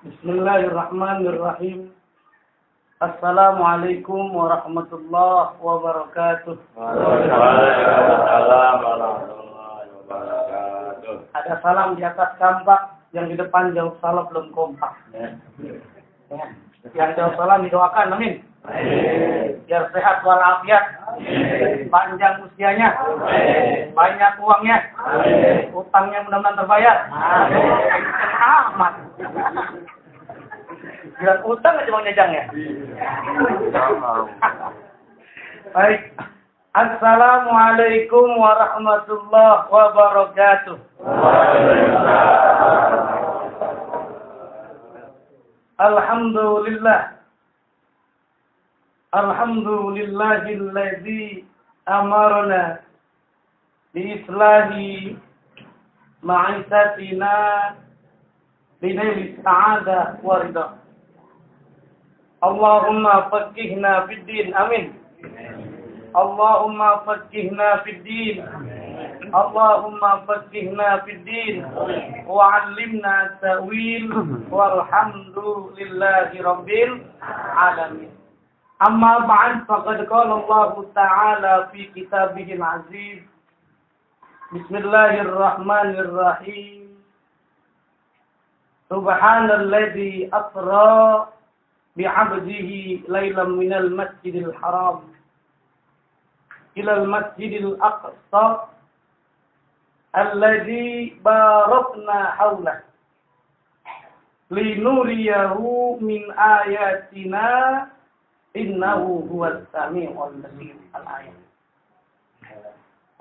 Bismillahirrahmanirrahim. Assalamualaikum warahmatullahi wabarakatuh. Waalaikumsalam warahmatullahi wabarakatuh. Ada salam di atas kampak, yang di depan jauh salam belum kompak. Ya. Yang jauh salam didoakan, amin. Biar sehat walafiat, panjang usianya, banyak uangnya, utangnya mudah-mudahan terbayar. Aman. Bilang utang aja Bang Jajang ya. Baik. Assalamualaikum warahmatullahi wabarakatuh. Alhamdulillah. Alhamdulillahilladzi amarna bi islahi ma'isatina binail sa'adah wa ridha. Allahumma faqihna fid din. Amin. Allahumma faqihna fid din. Allahumma faqihna fid din wa 'allimna ta'wil walhamdulillahi rabbil alamin. Amma ba'd, faqad qala Allah Ta'ala fi kitabihil aziz. Bismillahirrahmanirrahim. Subhanalladzi asra bi'abdihi laylan minal masjidil haram ilal masjidil aqsa alladzi barakna hawlah linuriyahu min ayatina innahu huwas sami'ul basir. Al-ayat.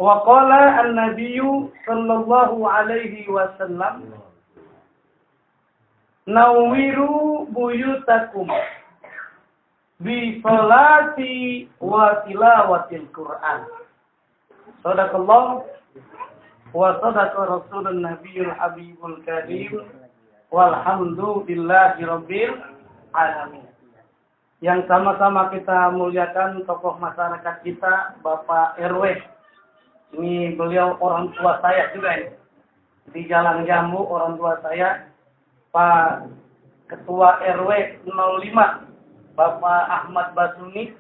Wa qala an-nabiyyu sallallahu alaihi wasallam nawwiru buyutakum bi sholati wa tilawatil Qur'an. Shadaqallah wa shadaqa rasulun nabiyul habibul karim walhamdulillahi rabbil alamin. Yang sama-sama kita muliakan tokoh masyarakat kita, Bapak RW. Ini beliau orang tua saya juga ini. Di Jalan Jambu orang tua saya, Pak Ketua RW 05, Bapak Ahmad Basuni.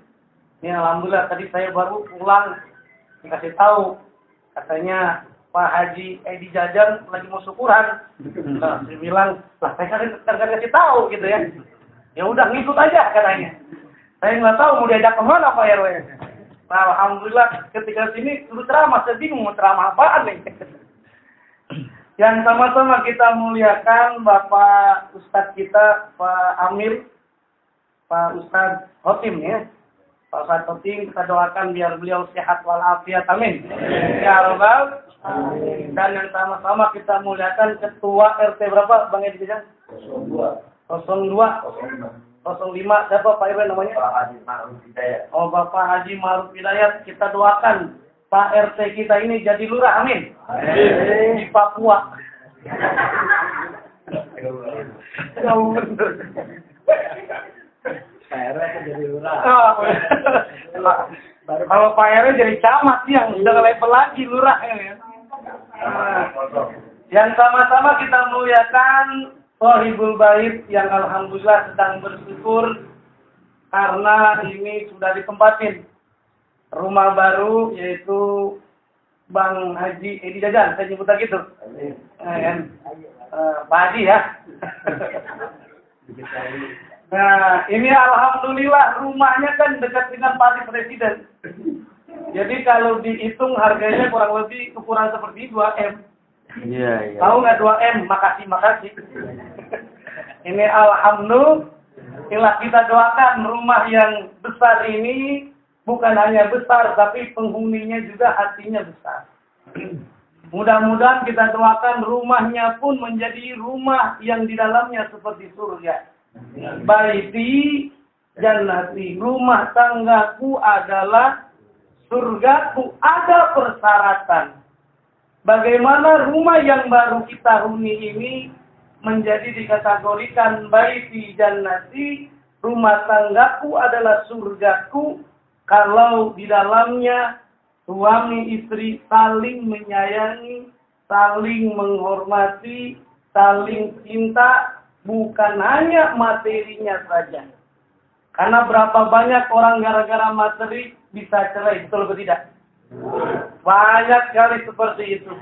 Ini alhamdulillah tadi saya baru pulang dikasih tahu, katanya Pak Haji Edi Jajan lagi mau syukuran. Nah, saya bilang, lah saya kan kasih tahu gitu ya. Ya udah ngikut aja katanya. Saya nggak tahu mau diajak kemana Pak RW. Nah, alhamdulillah ketika sini dulu ceramah, saya bingung mau ceramah apaan nih. Yang sama-sama kita muliakan Bapak Ustadz kita, Pak Amir, Pak Ustadz Hotim ya. Pak Ustadz Hotim kita doakan biar beliau sehat walafiat. Amin. Ya Rabbal. Dan yang sama-sama kita muliakan Ketua RT berapa Bang Edi Jajang? 02 siapa Pak RW namanya? Pak Haji Ma'ruf Hidayat. Oh, Bapak Haji Ma'ruf Hidayat, kita doakan Pak RT kita ini jadi lurah, amin. Amin. Di Papua. Jauh bener. Pak RW jadi lurah. Kalau Pak RW jadi camat yang udah level lagi lurah ya. Yang sama-sama kita muliakan Shahibul Bait yang alhamdulillah sedang bersyukur karena ini sudah ditempatin rumah baru, yaitu Bang Haji Edi Jajan, saya nyebut gitu. Pak Haji ya. Nah, ini alhamdulillah rumahnya kan dekat dengan Pak Presiden. Jadi kalau dihitung harganya kurang lebih ukuran seperti 2M. Iya. Tahu nggak 2M? Makasih. Ini alhamdulillah kita doakan rumah yang besar ini bukan hanya besar, tapi penghuninya juga hatinya besar. Mudah-mudahan kita doakan rumahnya pun menjadi rumah yang di dalamnya seperti surga. Baiti jannati, rumah tanggaku adalah surgaku. Ada persyaratan. Bagaimana rumah yang baru kita huni ini menjadi dikategorikan baiti jannati, rumah tanggaku adalah surgaku, kalau di dalamnya suami istri saling menyayangi, saling menghormati, saling cinta, bukan hanya materinya saja. Karena berapa banyak orang gara-gara materi bisa cerai, betul atau tidak? Banyak sekali seperti itu.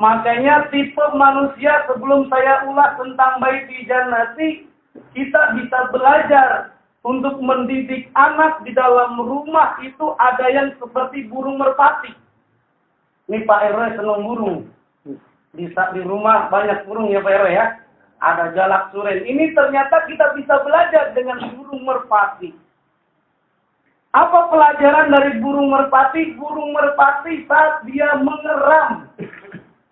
Makanya tipe manusia, sebelum saya ulas tentang baiti jannati, kita bisa belajar untuk mendidik anak di dalam rumah itu ada yang seperti burung merpati. Ini Pak RW senang burung. Di rumah banyak burung ya Pak RW ya. Ada jalak suren. Ini ternyata kita bisa belajar dengan burung merpati. Apa pelajaran dari burung merpati? Burung merpati saat dia mengeram,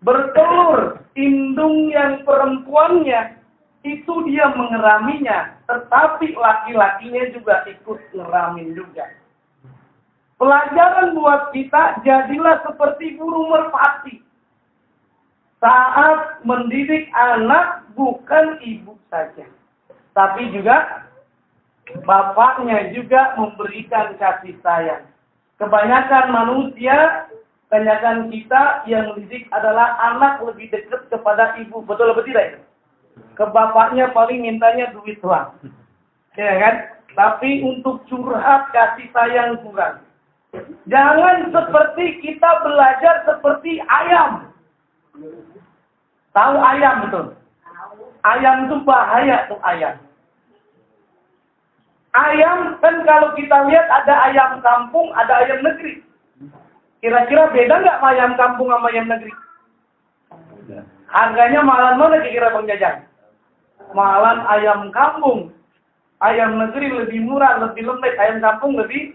bertelur, indung yang perempuannya, itu dia mengeraminya. Tetapi laki-lakinya juga ikut ngeramin juga. Pelajaran buat kita, jadilah seperti burung merpati. Saat mendidik anak, bukan ibu saja, tapi juga bapaknya juga memberikan kasih sayang. Kebanyakan manusia, kebanyakan kita yang mendidik adalah anak lebih dekat kepada ibu. Betul atau tidak? Ke bapaknya paling mintanya duit doang. Ya kan? Tapi untuk curhat kasih sayang kurang. Jangan seperti kita belajar seperti ayam. Tahu ayam betul? Ayam itu bahaya tuh ayam. Ayam kan kalau kita lihat ada ayam kampung, ada ayam negeri. Kira-kira beda nggak ayam kampung sama ayam negeri? Harganya malah mana kira-kira Bang Jajang? Malah ayam kampung. Ayam negeri lebih murah, lebih lembek. Ayam kampung lebih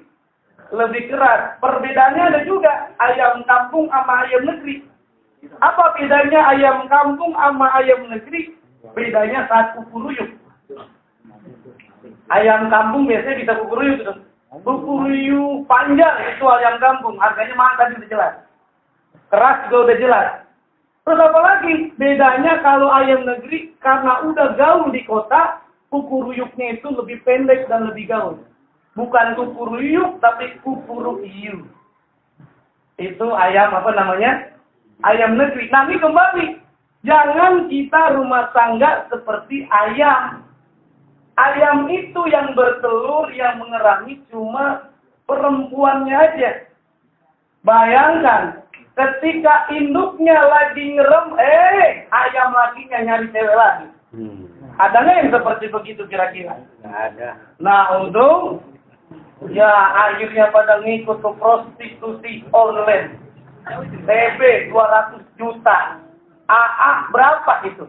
keras. Perbedaannya ada juga. Ayam kampung sama ayam negeri. Apa bedanya ayam kampung sama ayam negeri? Bedanya saat kukuruyuk. Ayam kampung biasanya bisa kukuruyuk. Kukuruyuk panjang itu ayam kampung. Harganya mahal tadi udah jelas. Keras juga udah jelas. Terus apa lagi? Bedanya kalau ayam negeri, karena udah gaul di kota, kukuruyuknya itu lebih pendek dan lebih gaul. Bukan kukuruyuk, tapi kukuruyu. Itu ayam apa namanya? Ayam negeri. Nah ini kembali. Jangan kita rumah tangga seperti ayam. Ayam itu yang bertelur, yang mengerami cuma perempuannya aja. Bayangkan. Ketika induknya lagi ngerem, ayam lakinya nyari cewek lagi. Ada nggak yang seperti begitu kira-kira? Nggak ada. Nah, untung, ya akhirnya pada ngikut ke prostitusi online. TB 200 juta. AA berapa itu?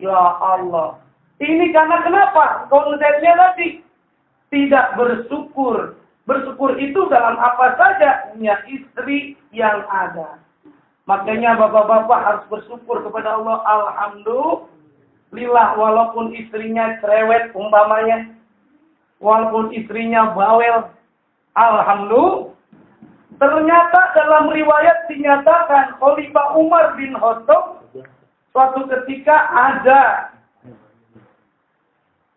Ya Allah. Ini karena kenapa? Konsepnya tadi tidak bersyukur. Bersyukur itu dalam apa saja, punya istri yang ada. Makanya bapak-bapak harus bersyukur kepada Allah. Alhamdulillah, walaupun istrinya cerewet umpamanya, walaupun istrinya bawel, alhamdulillah. Ternyata dalam riwayat dinyatakan Khalifah Umar bin Khattab suatu ketika ada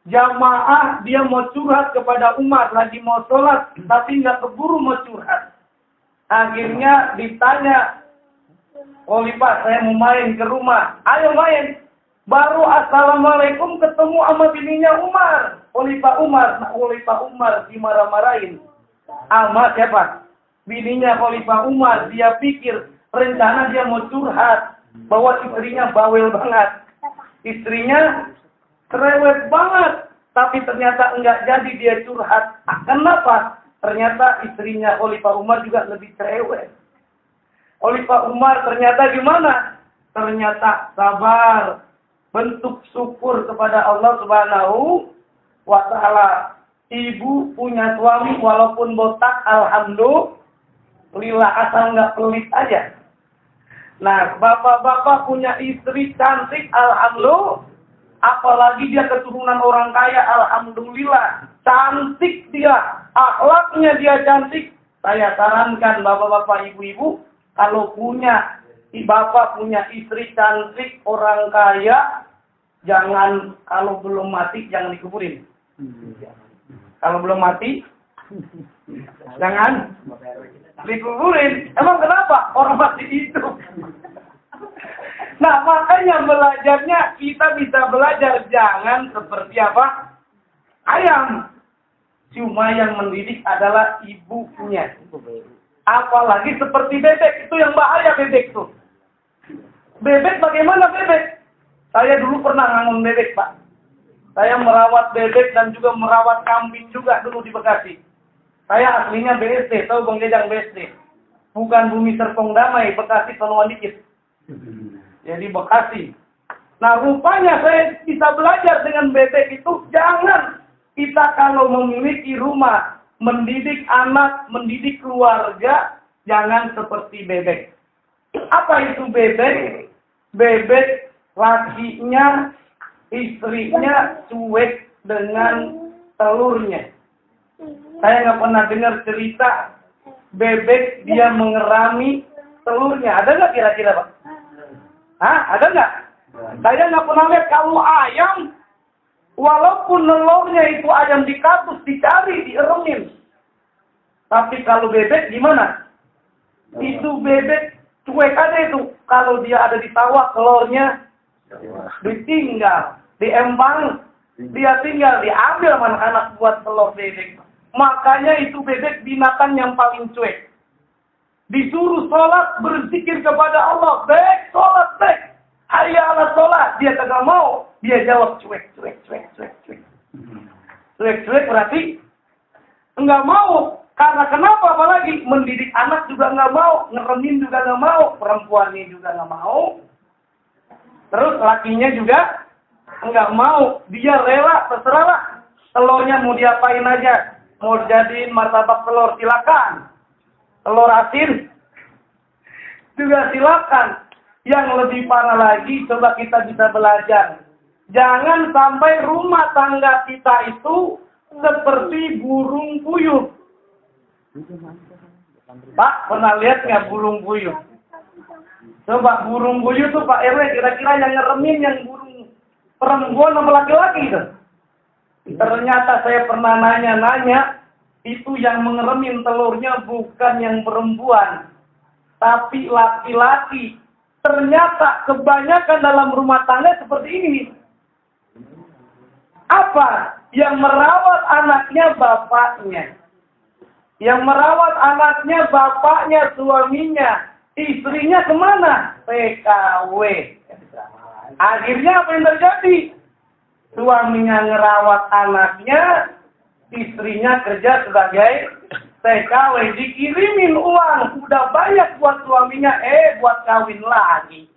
jamaah, dia mau curhat kepada Umar, lagi mau sholat, tapi nggak keburu mau curhat. Akhirnya ditanya, Khalifah, saya mau main ke rumah. Ayo main. Baru assalamualaikum ketemu sama bininya Umar. Khalifah Umar dimarah-marahin. Sama siapa? Bininya Khalifah Umar. Dia pikir rencana dia mau curhat bahwa istrinya bawel banget. Istrinya cerewet banget, tapi ternyata enggak jadi dia curhat. Kenapa? Ternyata istrinya Khalifah Umar juga lebih cerewet. Khalifah Umar ternyata gimana? Ternyata sabar, bentuk syukur kepada Allah Subhanahu wa Ta'ala. Ibu punya suami walaupun botak, alhamdulillah, asal nggak pelit aja. Nah, bapak-bapak punya istri cantik, alhamdulillah. Apalagi dia keturunan orang kaya, alhamdulillah. Cantik dia, akhlaknya dia cantik. Saya sarankan bapak-bapak, ibu-ibu, kalau bapak punya istri cantik, orang kaya, jangan, kalau belum mati, jangan dikuburin. Kalau belum mati, jangan dikuburin. Emang kenapa? Orang mati hidup. Nah, makanya belajarnya kita bisa belajar jangan seperti apa? Ayam. Cuma yang mendidik adalah ibunya. Apalagi seperti bebek, itu yang bahaya bebek tuh. Bebek bagaimana bebek? Saya dulu pernah ngangon bebek, Pak. Saya merawat bebek dan juga merawat kambing juga dulu di Bekasi. Saya aslinya BSD, tahu Bang Jejang BSD. Bukan Bumi Serpong Damai, Bekasi Sonoan dikit. Jadi Bekasi. Nah, rupanya saya bisa belajar dengan bebek itu, jangan kita kalau memiliki rumah, mendidik anak, mendidik keluarga, jangan seperti bebek. Apa itu bebek? Bebek lakinya, istrinya cuek dengan telurnya. Saya nggak pernah dengar cerita bebek dia mengerami telurnya. Ada nggak kira-kira, Pak? Hah? Ada nggak? Saya nggak pernah lihat. Kalau ayam, walaupun telurnya itu ayam di kampus, dicari, dieremin. Tapi kalau bebek gimana? Itu bebek cuek aja itu. Kalau dia ada di sawah, telurnya ditinggal, diempang, dia tinggal, diambil sama anak-anak buat telur bebek. Makanya itu bebek binatang yang paling cuek. Disuruh sholat, berzikir kepada Allah, bek, sholat, bek. Hayya ala sholat, dia kagak mau. Dia jawab cuek. Cuek berarti enggak mau. Karena kenapa? Apalagi mendidik anak juga enggak mau, ngeremin juga enggak mau, perempuannya juga enggak mau. Terus lakinya juga enggak mau. Dia rela, terserahlah. Telurnya mau diapain aja. Mau jadiin martabak telur, silakan. Telur asin juga silakan. Yang lebih parah lagi, coba kita bisa belajar. Jangan sampai rumah tangga kita itu seperti burung puyuh. Pak, pernah lihat nggak burung puyuh? Coba burung puyuh tuh Pak RW, kira-kira yang ngeremin yang burung perempuan sama laki-laki itu. Ternyata saya pernah nanya-nanya, itu yang mengeremin telurnya bukan yang perempuan, tapi laki-laki. Ternyata kebanyakan dalam rumah tangga seperti ini. Apa? Yang merawat anaknya bapaknya. Yang merawat anaknya bapaknya, suaminya. Istrinya kemana? PKW. Akhirnya apa yang terjadi? Suaminya ngerawat anaknya, istrinya kerja sebagai TKW, dikirimin uang, udah banyak buat suaminya, buat kawin lagi.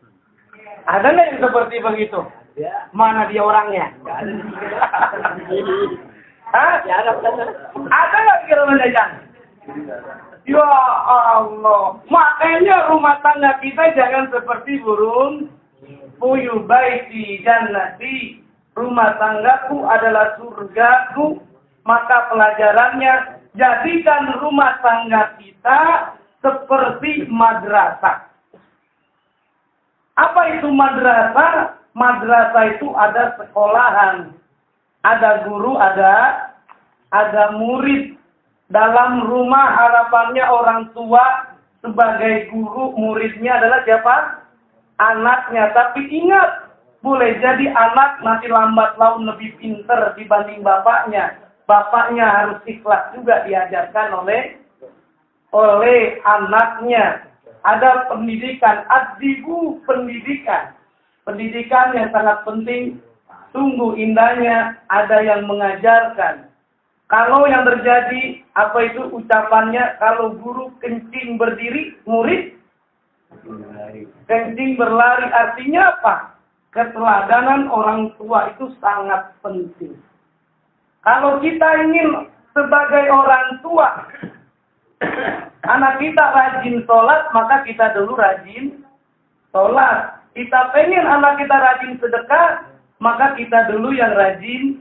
Ada nggak yang seperti begitu? Mana dia orangnya? Hah? Ada nggak kira-kira Jang? Ya Allah, makanya rumah tangga kita jangan seperti burung puyuh. Baiti jannati, rumah tanggaku adalah surgaku. Maka pelajarannya, jadikan rumah tangga kita seperti madrasah. Apa itu madrasah? Madrasah itu ada sekolahan. Ada guru, ada murid. Dalam rumah harapannya orang tua sebagai guru, muridnya adalah siapa? Anaknya. Tapi ingat, boleh jadi anak nanti lambat laun lebih pinter dibanding bapaknya. Bapaknya harus ikhlas juga diajarkan oleh anaknya. Ada pendidikan, adibu pendidikan. Pendidikan yang sangat penting, sungguh indahnya ada yang mengajarkan. Kalau yang terjadi, apa itu ucapannya, kalau guru kencing berdiri, murid kencing berlari. Artinya apa? Keteladanan orang tua itu sangat penting. Kalau kita ingin sebagai orang tua, anak kita rajin sholat, maka kita dulu rajin sholat. Kita pengen anak kita rajin sedekah, maka kita dulu yang rajin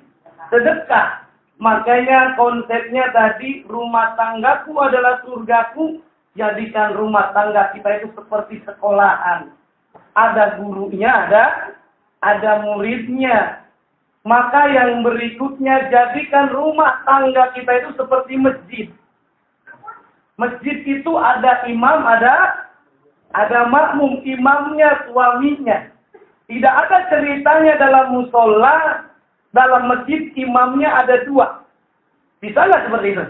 sedekah. Makanya konsepnya tadi, rumah tanggaku adalah surgaku. Jadikan rumah tangga kita itu seperti sekolahan. Ada gurunya, ada muridnya. Maka yang berikutnya, jadikan rumah tangga kita itu seperti masjid. Masjid itu ada imam, ada Ada makmum, imamnya, suaminya. Tidak ada ceritanya dalam musola, dalam masjid imamnya ada 2. Bisa nggak seperti itu?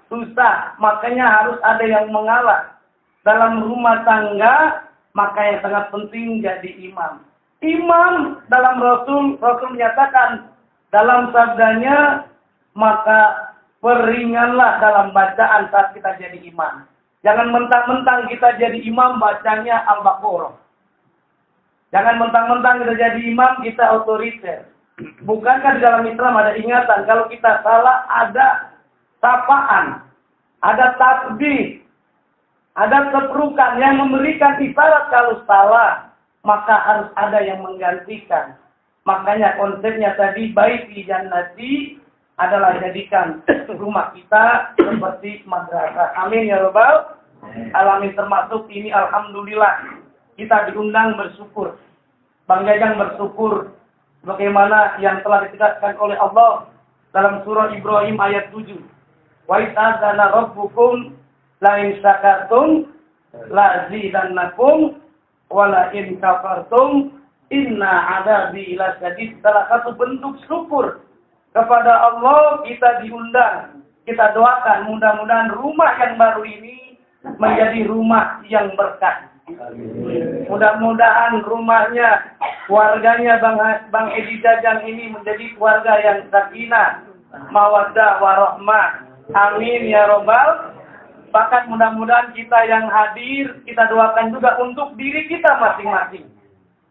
Susah, makanya harus ada yang mengalah. Dalam rumah tangga, maka yang sangat penting jadi imam. Imam dalam Rasul menyatakan dalam sabdanya, maka peringanlah dalam bacaan saat kita jadi imam. Jangan mentang-mentang kita jadi imam bacanya Al-Baqarah. Jangan mentang-mentang kita jadi imam kita otoriter. Bukankah di dalam Islam ada ingatan kalau kita salah ada sapaan, ada tasbih, ada seprukan yang memberikan isyarat kalau salah, maka harus ada yang menggantikan. Makanya konsepnya tadi baiti jannati adalah jadikan rumah kita seperti madrasah. Amin ya rabbal alamin. Termasuk ini alhamdulillah kita diundang bersyukur. Bang Jajang bersyukur bagaimana yang telah ditegaskan oleh Allah dalam surah Ibrahim ayat 7. Wa idzana rabbukum la in syakartum la zidannakum wa la in kafartum inna adabi lasyadid. Salah satu bentuk syukur kepada Allah kita diundang. Kita doakan mudah-mudahan rumah yang baru ini menjadi rumah yang berkah. Mudah-mudahan rumahnya, keluarganya Bang Edi Jajang ini menjadi keluarga yang sakinah, mawaddah, warahmah. Amin ya robbal. Bahkan mudah-mudahan kita yang hadir, kita doakan juga untuk diri kita masing-masing.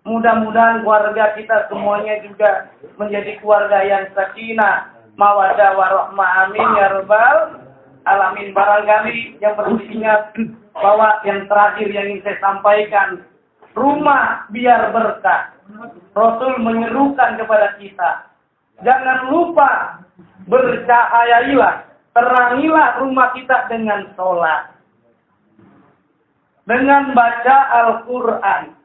Mudah-mudahan keluarga kita semuanya juga menjadi keluarga yang sakinah, mawaddah, warahmah. Amin ya rabbal alamin. Barangkali yang perlu diingat bahwa yang terakhir yang ingin saya sampaikan, rumah biar berkah. Rasul menyerukan kepada kita, jangan lupa bercahayailah, terangilah rumah kita dengan sholat, dengan baca Al-Quran.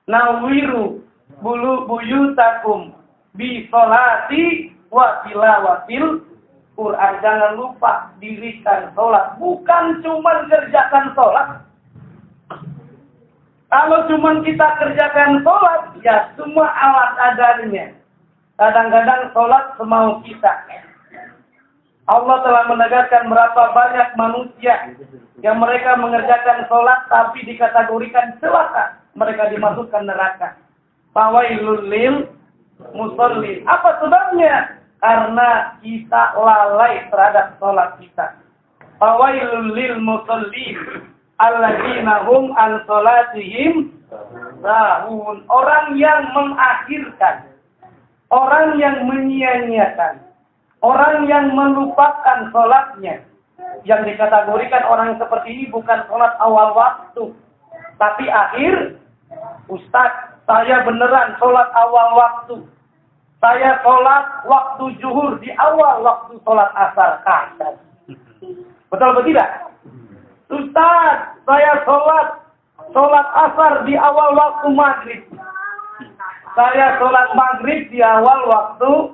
Nawiru buyutakum bi sholati wa tilawatil Quran. Jangan lupa dirikan sholat. Bukan cuma kerjakan sholat. Kalau cuma kita kerjakan sholat, ya semua alat adarnya. Kadang-kadang sholat semau kita. Allah telah menegaskan berapa banyak manusia yang mereka mengerjakan sholat tapi dikategorikan celaka. Mereka dimasukkan neraka. Fawailul lil musallin. Apa sebabnya? Karena kita lalai terhadap sholat kita. Fawailul lil musallin alladzina hum an sholatihim sahun. Orang yang mengakhirkan, orang yang menyia-nyiakan, orang yang melupakan sholatnya. Yang dikategorikan orang seperti ini bukan sholat awal waktu, tapi akhir. Ustaz, saya beneran sholat awal waktu. Saya sholat waktu zuhur di awal waktu sholat asar. Kasar. Betul atau tidak? Ustaz, saya sholat asar di awal waktu maghrib. Saya sholat maghrib di awal waktu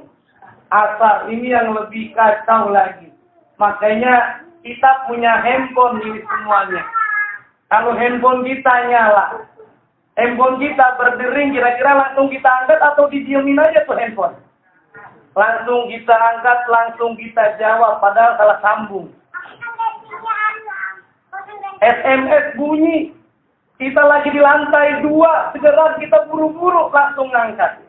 asar. Ini yang lebih kacau lagi. Makanya kita punya handphone ini semuanya. Kalau handphone kita nyala, handphone kita berdering, kira-kira langsung kita angkat atau didiemin aja tuh handphone? Langsung kita angkat, langsung kita jawab, padahal salah sambung. SMS bunyi, kita lagi di lantai 2, segera kita buru-buru langsung ngangkat.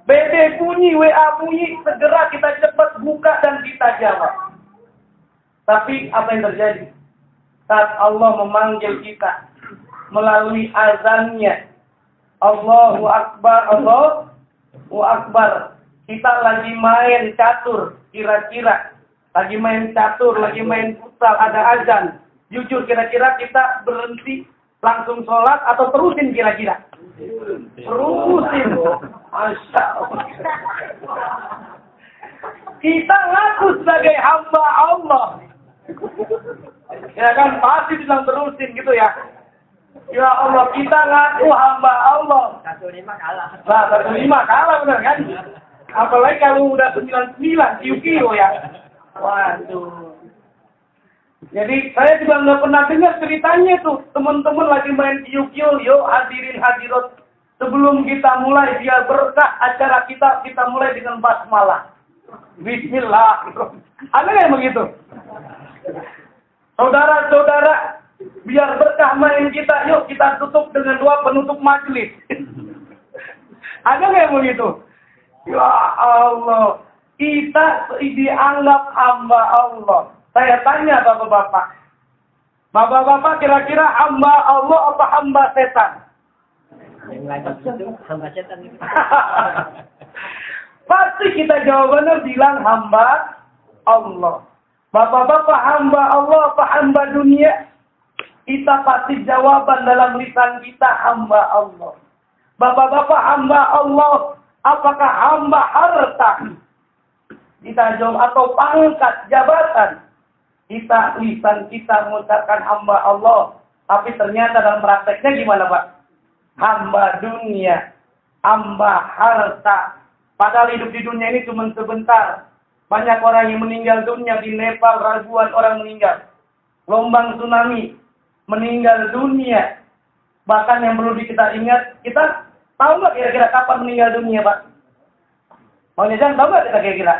BB bunyi, WA bunyi, segera kita cepat buka dan kita jawab. Tapi apa yang terjadi? Saat Allah memanggil kita melalui azannya, Allahu Akbar, Allahu Akbar. Kita lagi main catur, kira-kira. Lagi main catur, lagi main futsal, ada azan. Jujur, kira-kira kita berhenti langsung sholat atau terusin kira-kira? Terusin. Masya Allah. Kita ngaku sebagai hamba Allah. Ya kan, pasti bilang terusin gitu ya. Ya Allah, kita ngaku hamba Allah. 1-5 kalah. Nah, 1-5 kalah benar kan? Apalagi kalau udah 99, kiu-kiu ya. Waduh. Jadi saya juga nggak pernah dengar ceritanya tuh. Teman-teman lagi main kiu-kiu, yuk hadirin hadirat. Sebelum kita mulai, biar berkah acara kita mulai dengan basmalah. Bismillah. Ada nggak yang begitu? Saudara-saudara, biar berkah main kita, yuk kita tutup dengan doa penutup majelis. Ada nggak yang begitu? Ya Allah, kita dianggap hamba Allah. Saya tanya bapak-bapak. Bapak-bapak kira-kira hamba Allah apa hamba setan? Hamba setan itu. Pasti kita jawabannya bilang hamba Allah. Bapak-bapak hamba Allah apa hamba dunia? Kita pasti jawaban dalam lisan kita hamba Allah. Bapak-bapak hamba Allah, apakah hamba harta? Kita jawab atau pangkat jabatan. Kita lisan kita mengucapkan hamba Allah, tapi ternyata dalam prakteknya gimana, Pak? Hamba dunia, hamba harta. Padahal hidup di dunia ini cuma sebentar. Banyak orang yang meninggal dunia di Nepal, ribuan orang meninggal. Gelombang tsunami, meninggal dunia. Bahkan yang perlu kita ingat, kita tahu nggak kira-kira kapan meninggal dunia, Pak? Mau jangan tahu nggak kita kira-kira?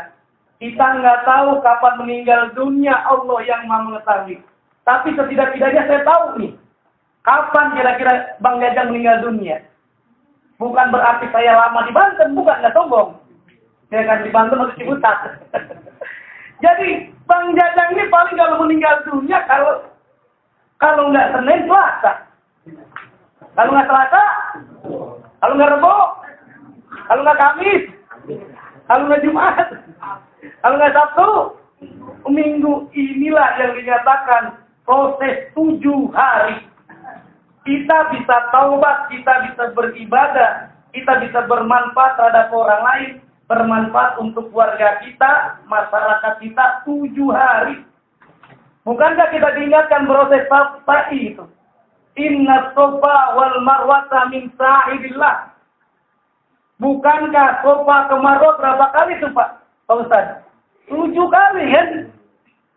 Kita nggak tahu kapan meninggal dunia, Allah yang Maha mengetahui. Tapi setidak-tidaknya saya tahu nih, kapan kira-kira Bang Jajang meninggal dunia. Bukan berarti saya lama di Banten, bukan, nggak sombong. Saya kan di Banten masih Ciputat. Jadi Bang Jajang ini paling kalau meninggal dunia kalau nggak Senin, Selasa. Kalau nggak Selasa, kalau nggak Rebo, kalau nggak Kamis, kalau nggak Jumat, kalau nggak Sabtu, Minggu. Inilah yang dinyatakan proses 7 hari. Kita bisa taubat, kita bisa beribadah, kita bisa bermanfaat terhadap orang lain, bermanfaat untuk keluarga kita, masyarakat kita 7 hari. Bukankah kita diingatkan proses sa'i itu? Inna sofa wal marwata min sa'irillah. Bukankah sofa ke marwah berapa kali itu, Pak Ustaz? 7 kali kan?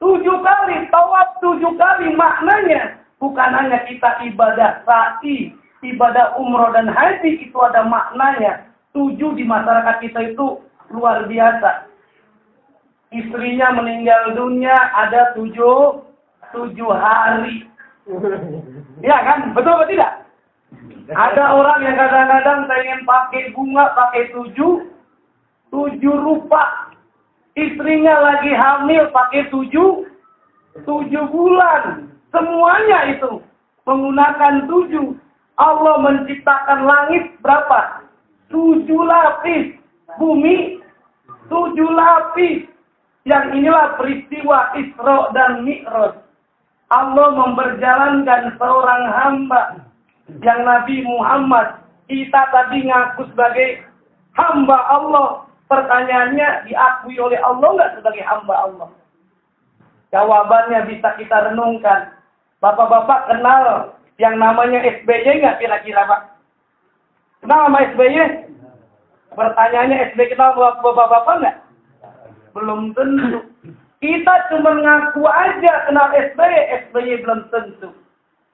7 kali, tawaf 7 kali maknanya. Bukan hanya kita ibadah sa'i, ibadah umroh dan haji, itu ada maknanya. 7 di masyarakat kita itu luar biasa. Istrinya meninggal dunia ada 7 hari. Ya kan? Betul atau tidak? Ada orang yang kadang-kadang pengen pakai bunga, pakai 7 rupa. Istrinya lagi hamil pakai 7 bulan. Semuanya itu menggunakan 7. Allah menciptakan langit berapa? 7 lapis. Bumi 7 lapis. Yang inilah peristiwa Isra dan Mi'raj. Allah memperjalankan seorang hamba yang Nabi Muhammad. Kita tadi ngaku sebagai hamba Allah. Pertanyaannya, diakui oleh Allah nggak sebagai hamba Allah? Jawabannya bisa kita renungkan. Bapak-bapak kenal yang namanya SBY nggak kira-kira, Pak? Kenal sama SBY? Pertanyaannya, SBY kenal bapak-bapak nggak? Belum tentu. Kita cuma ngaku aja kenal SBY belum tentu.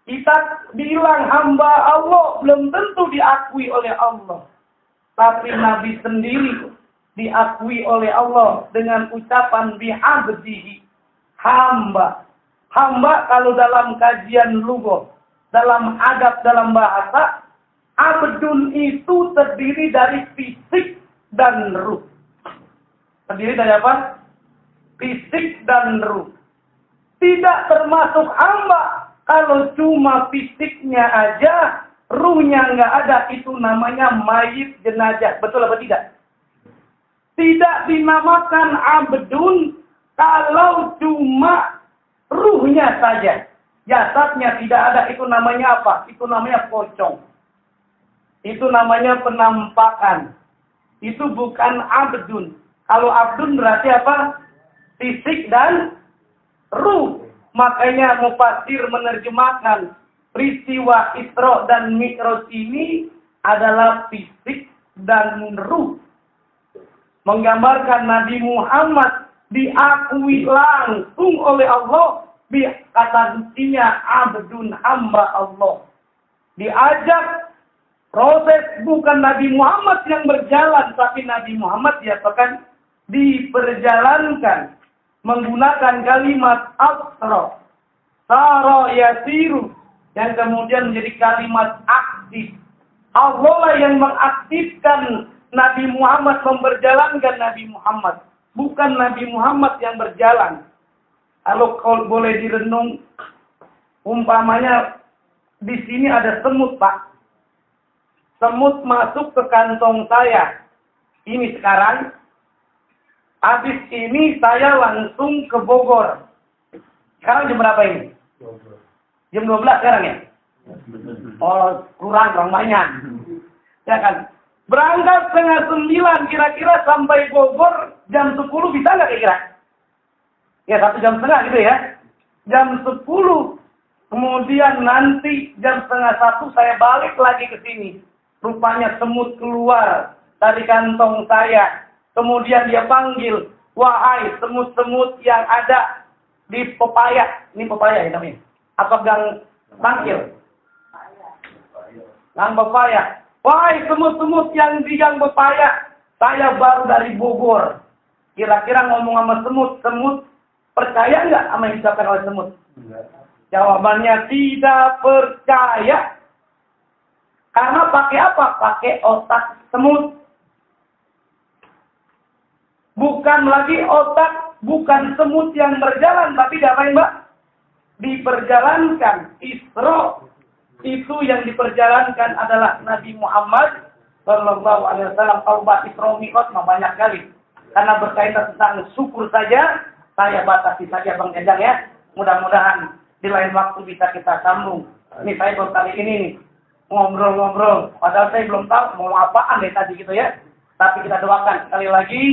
Kita bilang hamba Allah, belum tentu diakui oleh Allah. Tapi Nabi sendiri diakui oleh Allah dengan ucapan bi'abdihi, hamba. Hamba kalau dalam kajian lugah, dalam adab, dalam bahasa, abdun itu terdiri dari fisik dan ruh. Terdiri dari apa? Fisik dan ruh. Tidak termasuk hamba kalau cuma fisiknya aja, ruhnya nggak ada, itu namanya mayit jenazah. Betul apa tidak? Tidak dinamakan abdun kalau cuma ruhnya saja. Jasadnya tidak ada, itu namanya apa? Itu namanya pocong. Itu namanya penampakan. Itu bukan abdun. Kalau abdun berarti apa? Fisik dan ruh. Makanya mufassir menerjemahkan peristiwa Isra dan Mi'raj ini adalah fisik dan ruh. Menggambarkan Nabi Muhammad diakui langsung oleh Allah kata kuncinya abdun hamba Allah. Diajak proses bukan Nabi Muhammad yang berjalan, tapi Nabi Muhammad diapakan? Diperjalankan menggunakan kalimat asra, sara yasiru, yang kemudian menjadi kalimat aktif. Allah lah yang mengaktifkan Nabi Muhammad, memperjalankan Nabi Muhammad, bukan Nabi Muhammad yang berjalan. Kalau boleh direnung, umpamanya di sini ada semut, Pak. Semut masuk ke kantong saya. Ini sekarang. Habis ini saya langsung ke Bogor. Sekarang jam berapa ini? Jam 12 sekarang ya? Oh, kurang banyak. Ya kan? Berangkat 8:30 kira-kira sampai Bogor jam 10 bisa nggak kira-kira? Ya 1 jam setengah gitu ya. Jam 10. Kemudian nanti jam 12:30 saya balik lagi ke sini. Rupanya semut keluar dari kantong saya. Kemudian dia panggil, wahai semut-semut yang ada di pepaya. Ini pepaya ya namanya. Apa gang tangkil? Gang pepaya. Wahai semut-semut yang di gang pepaya. Saya baru dari Bogor. Kira-kira ngomong sama semut percaya nggak sama yang diucapkan oleh semut? Jawabannya tidak percaya. Karena pakai apa? Pakai otak semut. Bukan lagi otak, bukan semut yang berjalan, tapi diapain, Mbak? Diperjalankan. Isra itu yang diperjalankan adalah Nabi Muhammad Sallallahu Alaihi Wasallam. Kalau bahas Isra Mi'raj banyak kali. Karena berkaitan tentang syukur saja, saya batasi saja Bang Jajang ya. Mudah-mudahan di lain waktu bisa kita sambung. Ini saya baru kali ini nih ngobrol-ngobrol. Padahal saya belum tahu mau apaan deh tadi gitu ya. Tapi kita doakan sekali lagi.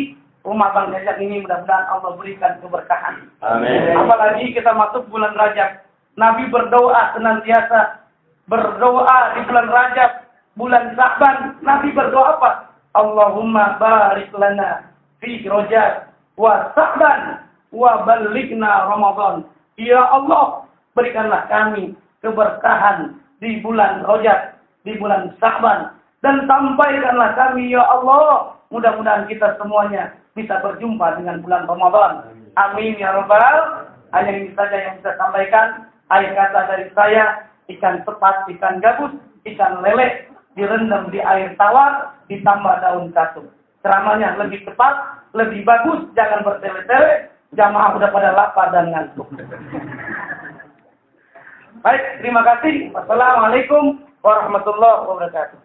Rumah Bang Jajak ini mudah-mudahan Allah berikan keberkahan. Amin. Apalagi kita masuk bulan Rajab. Nabi berdoa senantiasa. Berdoa di bulan Rajab. Bulan Sa'ban. Nabi berdoa apa? Allahumma barik lana fi Rajab wa Sa'ban wa balighna Ramadan. Ya Allah, berikanlah kami keberkahan di bulan Rajab, di bulan Sa'ban. Dan sampaikanlah kami, ya Allah. Mudah-mudahan kita semuanya bisa berjumpa dengan bulan Ramadan. Amin ya Rabbal. Hanya ini saja yang bisa sampaikan. Akhir kata dari saya, ikan sepat, ikan gabus, ikan lele direndam di air tawar, ditambah daun katu. Ceramahnya lebih cepat, lebih bagus, jangan bertele-tele. Jamaah udah pada lapar dan ngantuk. Baik, terima kasih. Wassalamualaikum warahmatullahi wabarakatuh.